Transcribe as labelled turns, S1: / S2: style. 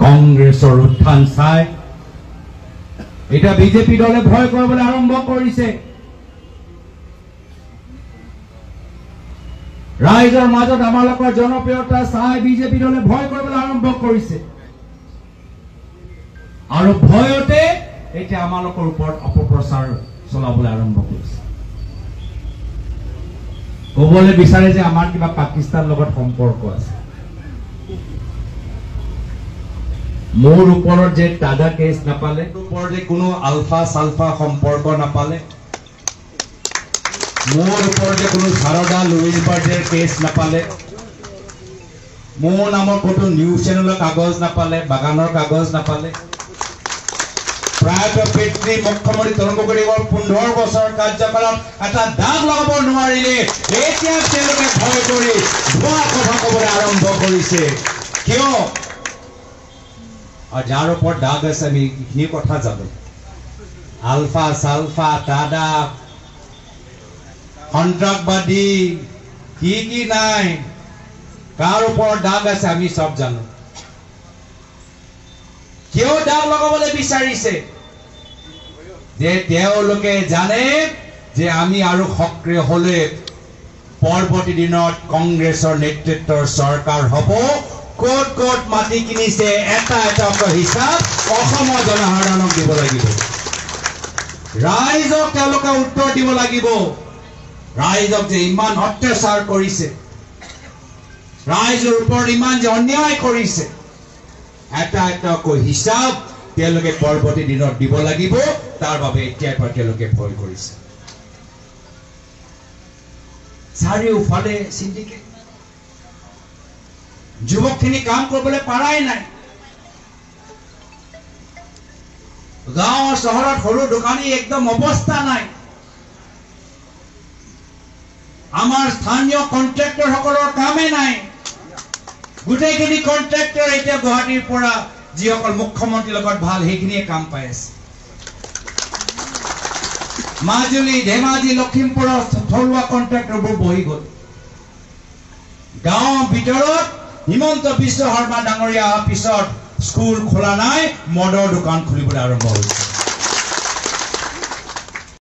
S1: কংগ্ৰেছৰ উত্থান চাই এটা বিজেপি দলে ভয় কৰিবলৈ আৰম্ভ কৰিছে। ৰাইজৰ মাজত আমাৰ লোকৰ জনপ্ৰিয়তা চাই বিজেপি দলে ভয় কৰিবলৈ আৰম্ভ কৰিছে আৰু ভয়তে এতিয়া আমাৰ লোকৰ ওপৰত অপপ্ৰচাৰ চলাবলৈ আৰম্ভ কৰিছে। ক'বলৈ বিচাৰে যে আমাৰ কিবা পাকিস্তান লগত সম্পৰ্ক আছে। মোৰ ওপৰত যে টাডা কেছ নাপালে, ওপৰত যে কোনো আলফা সালফা সম্পৰ্ক নাপালে, মোৰ ওপৰত যে কোনো সাৰদা লুইজ বাৰ্ডেৰ কেছ নাপালে, মোৰ নামৰ কোনো নিউজ চেনেলৰ কাগজ নাপালে, বাগানৰ কাগজ নাপালে, প্ৰায়তঃ পিতৃ মুখ্যমন্ত্ৰী তৰুণ গগৈৰ 15 বছৰ কাৰ্যকালত এটা দাগ লগাব নোৱাৰিলে এতিয়া তেওঁলোকে ভয় কৰি ভুৱা কথা ক'বলৈ আৰম্ভ কৰিছে। কিয়? और जार ऊपर दाग আছে আমি ইখিনি কথা জানো। আলফা সালফা টাডা সন্ত্ৰাসবাদী কি নাই, কাৰ ওপৰত দাগ আছে আমি সব জানো। কিয় দাগ লগাবলৈ বিচাৰিছে? যে তেওঁলোকে জানে যে আমি আৰু সক্ৰিয় হলে পৰৱৰ্তী দিনত কংগ্ৰেছৰ নেতৃত্বৰ চৰকাৰ হ'ব। কোট কোট মাটি কিনিছে এটা হিচাপ অসমৰ জনসাধাৰণক দিব লাগিব। ৰাইজক তেওঁলোকে উত্তৰ দিব লাগিব। ৰাইজক যে ইমান অত্যাচাৰ কৰিছে, ৰাইজৰ ওপৰত ইমান যে অন্যায় কৰিছে, এটা হিচাপ তেওঁলোকে পৰৱৰ্তী দিনত দিব লাগিব। তাৰ বাবে এতিয়াৰ পৰা তেওঁলোকে ভয় কৰিছে। চাৰিওফালে সিন্ডিকেট, যুৱকখিনি কাম কৰিবলৈ পাৰাই নাই। গাঁও চহৰত সৰু দোকানী একদম অৱস্থা নাই। আমাৰ স্থানীয় কন্ট্ৰাক্টৰ সকলৰ কামে নাই। গোটেইখিনি কন্ট্ৰাক্টৰ এতিয়া গুৱাহাটীৰ পৰা যিসকল মুখ্যমন্ত্ৰীৰ লগত ভাল সেইখিনিয়ে কাম পাই আছে। মাজুলী, ধেমাজি, লখিমপুৰৰ থলুৱা কন্ট্ৰাক্টৰবোৰ বহি গ'ল। গাঁৱৰ ভিতৰত হিমন্ত বিশ্ব শৰ্মা ডাঙৰীয়া অহাৰ পিছত স্কুল খোলা নাই, মদৰ দোকান খুলিবলৈ আৰম্ভ হৈছে।